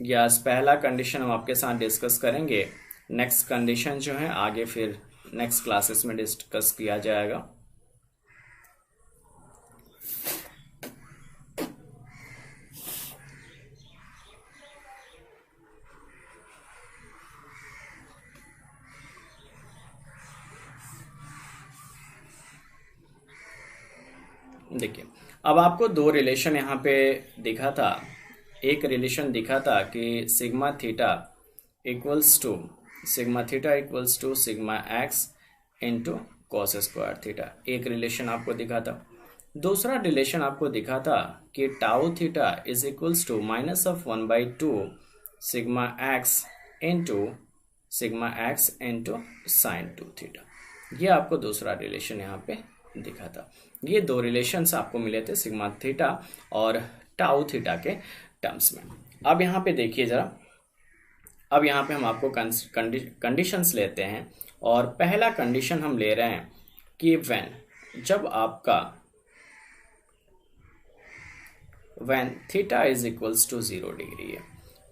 यस, पहला कंडीशन हम आपके साथ डिस्कस करेंगे। नेक्स्ट कंडीशन जो है आगे फिर नेक्स्ट क्लासेस में डिस्कस किया जाएगा। देखिए, अब आपको दो रिलेशन यहाँ पे दिखा था। एक रिलेशन दिखा था कि sigma theta equals to sigma x into cos square theta, एक रिलेशन आपको दिखा था। दूसरा रिलेशन आपको दिखा था कि tau theta is equals to -1/2 sigma x into sine 2 theta. ये आपको दूसरा रिलेशन यहाँ पे दिखा था। ये दो रिलेशंस आपको मिले थे सिग्मा थीटा और टाउ थीटा के टर्म्स में। अब यहाँ पे देखिए जरा, अब यहाँ पे हम आपको कंडीशंस लेते हैं और पहला कंडीशन हम ले रहे हैं कि when theta is equals to 0 degree है।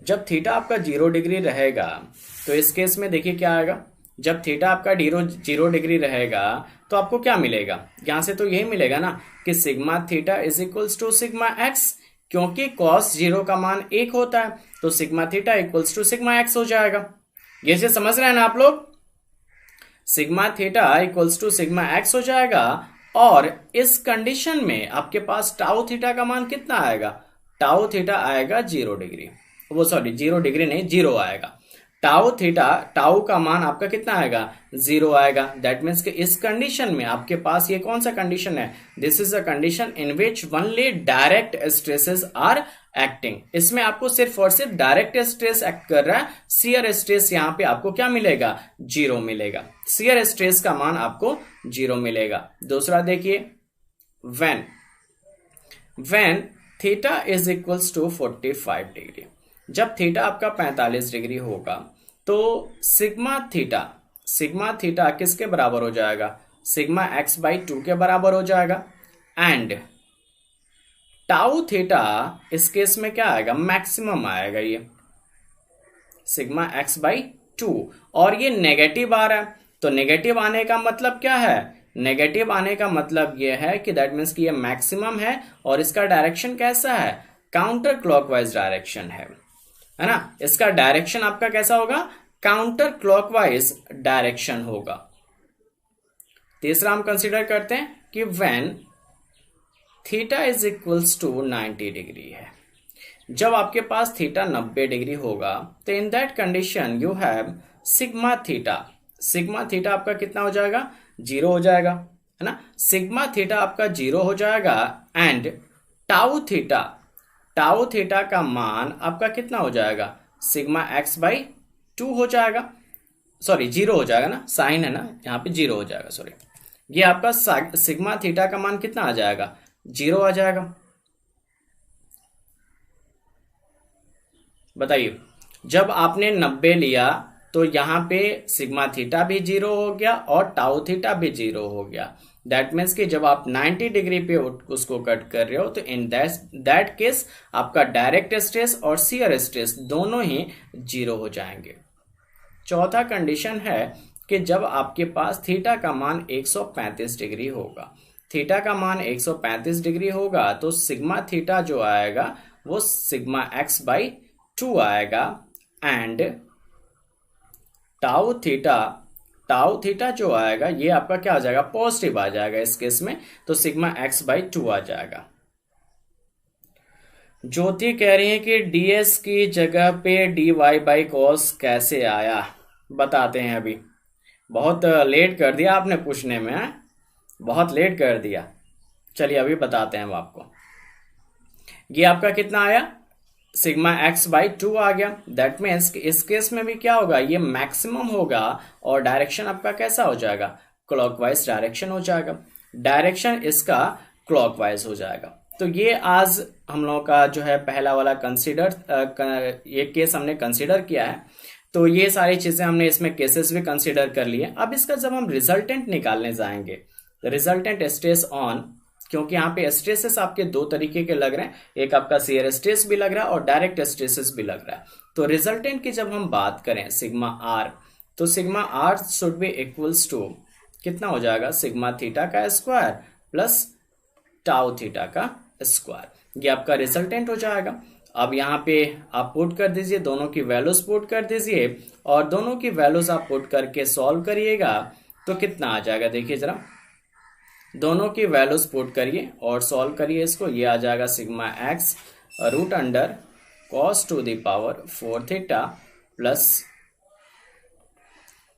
जब थीटा आपका 0 डिग्री रहेगा तो इस केस में देखिए क्या आएगा। जब थीटा आपका 0 डिग्री रहेगा तो आपको क्या मिलेगा, यहां से तो यही मिलेगा ना कि sigma theta is equals to sigma x, क्योंकि cos 0 का मान 1 होता है तो sigma theta equals to sigma x हो जाएगा। ये से समझ रहे हैं ना आप लोग? Sigma theta equals to sigma x हो जाएगा और इस कंडीशन में आपके पास टाउ थीटा का मान कितना आएगा? टाउ थीटा आएगा 0 डिग्री, 0 डिग्री नहीं, 0 आएगा। टाउ का मान आपका कितना आएगा? 0 आएगा। दैट मीन्स कि इस कंडीशन में आपके पास ये कौन सा कंडीशन है? This is a condition in which only direct stresses are acting. इसमें आपको सिर्फ और सिर्फ डायरेक्ट स्ट्रेस एक्ट कर रहा है। शियर स्ट्रेस यहाँ पे आपको क्या मिलेगा? 0 मिलेगा। शियर स्ट्रेस का मान आपको 0 मिलेगा। दूसरा देखिए, when theta is equals to 45 degree, जब थीटा आपका 45 डिग्री होगा तो सिग्मा थीटा किसके बराबर हो जाएगा? सिग्मा x/2 के बराबर हो जाएगा। एंड टाउ थीटा इस केस में क्या आएगा? मैक्सिमम आएगा, ये सिग्मा x/2, और ये नेगेटिव आ रहा है तो नेगेटिव आने का मतलब क्या है? नेगेटिव आने का मतलब ये है कि दैट मीन्स कि ये मैक्सिमम है और इसका डायरेक्शन कैसा है? काउंटर क्लॉकवाइज डायरेक्शन है ना। इसका डायरेक्शन आपका कैसा होगा? काउंटर क्लॉकवाइज डायरेक्शन होगा। तीसरा हम कंसीडर करते हैं कि when theta is equals to 90 degree है। जब आपके पास थीटा 90 डिग्री होगा तो in that condition you have sigma theta आपका कितना हो जाएगा? 0 हो जाएगा, है ना। सिग्मा थीटा आपका 0 हो जाएगा एंड टाउ थीटा का मान आपका कितना हो जाएगा? सिग्मा x/2 हो जाएगा। 0 हो जाएगा ना, साइन है ना यहाँ पे, 0 हो जाएगा। ये आपका सिग्मा थीटा का मान कितना आ जाएगा? 0 आ जाएगा। बताइए, जब आपने 90 लिया तो यहाँ पे सिग्मा थीटा भी 0 हो गया और टाउ थीटा भी 0 हो गया। दैट मीन्स कि जब आप 90 डिग्री पे उसको कट कर रहे हो तो इन दैट केस आपका डायरेक्ट स्ट्रेस और शियर स्ट्रेस दोनों ही 0 हो जाएंगे। चौथा कंडीशन है कि जब आपके पास थीटा का मान 135 डिग्री होगा, थीटा का मान 135 डिग्री होगा तो सिग्मा थीटा जो आएगा वो सिग्मा x/2 आएगा एंड टाउ थीटा जो आएगा ये आपका क्या आ जाएगा? पॉजिटिव आ जाएगा इस केस में, तो सिग्मा x/2 आ जाएगा। ज्योति कह रही है कि ds की जगह पे dy/cos कैसे आया? बताते हैं अभी। बहुत लेट कर दिया आपने पूछने में, बहुत लेट कर दिया। चलिए अभी बताते हैं हम आपको। ये आपका कितना आया, सिग्मा एक्स बाई 2 आ गया। दैट मीन्स इस केस में भी क्या होगा, ये मैक्सिमम होगा और डायरेक्शन आपका कैसा हो जाएगा, क्लॉकवाइज डायरेक्शन हो जाएगा। डायरेक्शन इसका क्लॉकवाइज हो जाएगा। तो ये आज हम लोगों का जो है पहला वाला ये केस हमने कंसिडर किया है। तो ये सारी चीजें हमने इसमें केसेस भी कंसिडर कर लिए। अब इसका जब हम रिजल्टेंट निकालने जाएंगे, रिजल्टेंट स्ट्रेस ऑन, क्योंकि यहाँ पे स्ट्रेसेस आपके दो तरीके के लग रहे हैं, एक आपका शियर स्ट्रेस भी लग रहा है और डायरेक्ट स्ट्रेसेस भी लग रहा है। तो रिजल्टेंट की जब हम बात करें सिग्मा आर, तो sigma R should be equals to कितना हो जाएगा, सिग्मा थीटा का स्क्वायर प्लस टाउ थीटा का स्क्वायर। ये आपका रिजल्टेंट हो जाएगा। अब यहाँ पे आप पुट कर दीजिए, दोनों की वैल्यूज पुट कर दीजिए और दोनों की वैल्यूज आप पुट करके सॉल्व करिएगा तो कितना आ जाएगा, देखिए जरा, दोनों की वैल्यूज पुट करिए और सॉल्व करिए इसको। ये आ जाएगा sigma x root under cos to the power 4 theta plus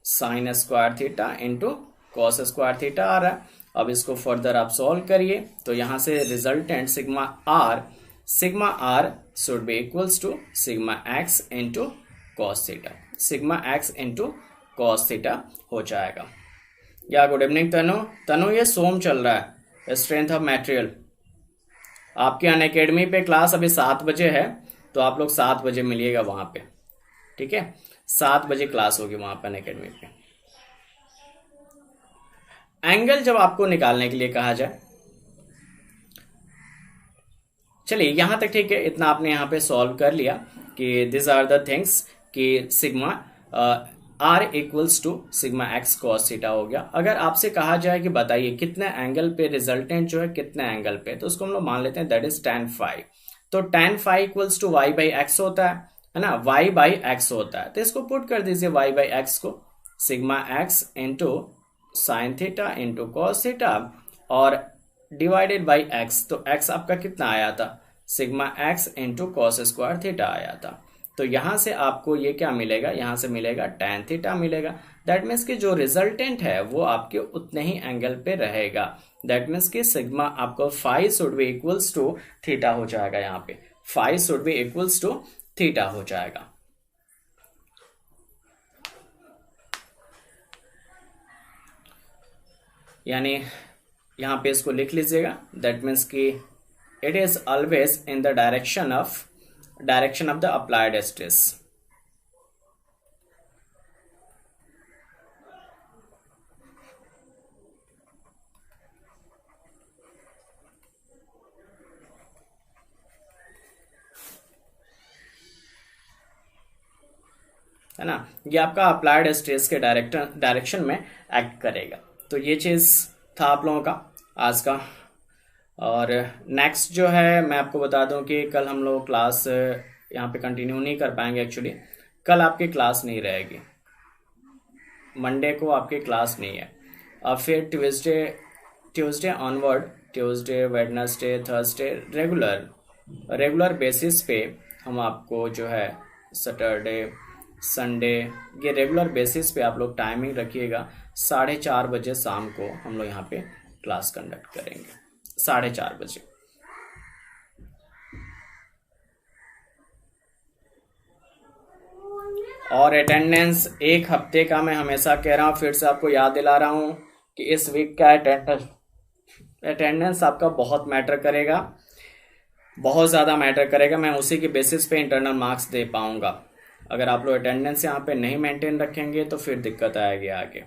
sine square theta into cos square theta आ रहा है। अब इसको फर्दर आप सॉल्व करिए तो यहां से resultant sigma R should be equals to sigma x into cos theta, sigma x into cos theta हो जाएगा। या गुड इवनिंग तनु, ये सोम चल रहा है स्ट्रेंथ ऑफ मटेरियल। आपके अनअकैडमी पे क्लास अभी 7 बजे है, तो आप लोग 7 बजे मिलिएगा वहां पे, ठीक है? 7 बजे क्लास होगी वहां पे अनअकैडमी पे। एंगल जब आपको निकालने के लिए कहा जाए, चलिए यहां तक ठीक है, इतना आपने यहां पे सॉल्व कर लिया कि दिस आर द थिंग्स कि sigma R equals to sigma X cos theta हो गया। अगर आपसे कहा जाए कि बताइए कितने एंगल पे रिजल्टेंट जो है कितने एंगल पे, तो उसको हम लोग मान लेते हैं दैट इज tan फाई। तो tan phi equals to Y by X होता है ना, वाई बाई एक्स होता है। तो इसको पुट कर दीजिए वाई बाई एक्स को, sigma x into sign theta into cos theta और डिवाइडेड बाई एक्स। तो एक्स आपका कितना आया था, sigma x into cos square theta आया था। तो यहां से आपको ये क्या मिलेगा, यहां से मिलेगा tan थीटा मिलेगा। दैट मीन्स कि जो रिजल्टेंट है वो आपके उतने ही एंगल पे रहेगा। दैट मीन्स कि सिग्मा आपको phi should be equals to theta हो जाएगा। यहाँ पे phi should be equals to theta हो जाएगा। यानी यहां पे इसको लिख लीजिएगा, दैट मीन्स कि it is always in the direction of the applied stress. है ना, ये आपका अप्लाइड स्ट्रेस के डायरेक्शन में एक्ट करेगा। तो ये चीज था आप लोगों का आज का। और नेक्स्ट जो है मैं आपको बता दूं कि कल हम लोग क्लास यहाँ पे कंटिन्यू नहीं कर पाएंगे। एक्चुअली कल आपकी क्लास नहीं रहेगी, मंडे को आपकी क्लास नहीं है। अब फिर Tuesday onward, Tuesday Wednesday Thursday regular basis पे हम आपको जो है सैटरडे संडे ये रेगुलर बेसिस पे आप लोग टाइमिंग रखिएगा। 4:30 बजे शाम को हम लोग यहाँ पे क्लास कंडक्ट करेंगे, 4:30 बजे। और अटेंडेंस 1 हफ्ते का मैं हमेशा कह रहा हूँ, फिर से आपको याद दिला रहा हूँ कि इस वीक का अटेंडेंस आपका बहुत मैटर करेगा, बहुत ज़्यादा मैटर करेगा। मैं उसी के बेसिस पे इंटरनल मार्क्स दे पाऊंगा। अगर आप लोग अटेंडेंस यहाँ पे नहीं मेंटेन रखेंगे तो फिर दिक्कत आएगी आगे।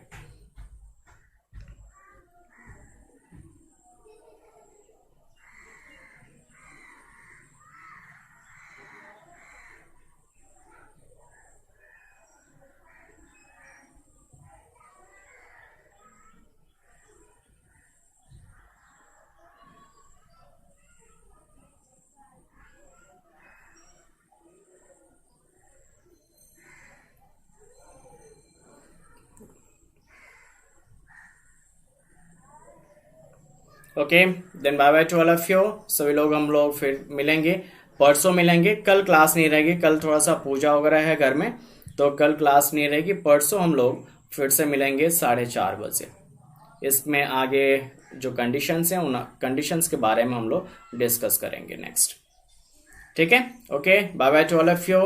Okay then bye bye to all of you. सभी लोग हम लोग फिर मिलेंगे, परसों मिलेंगे। कल क्लास नहीं रहेगी, कल थोड़ा सा पूजा वगैरह है घर में, तो कल क्लास नहीं रहेगी। परसों हम लोग फिर से मिलेंगे 4:30 बजे। इसमें आगे जो कंडीशंस हैं उन कंडीशंस के बारे में हम लोग डिस्कस करेंगे नेक्स्ट। ठीक है, okay, bye bye to all of you.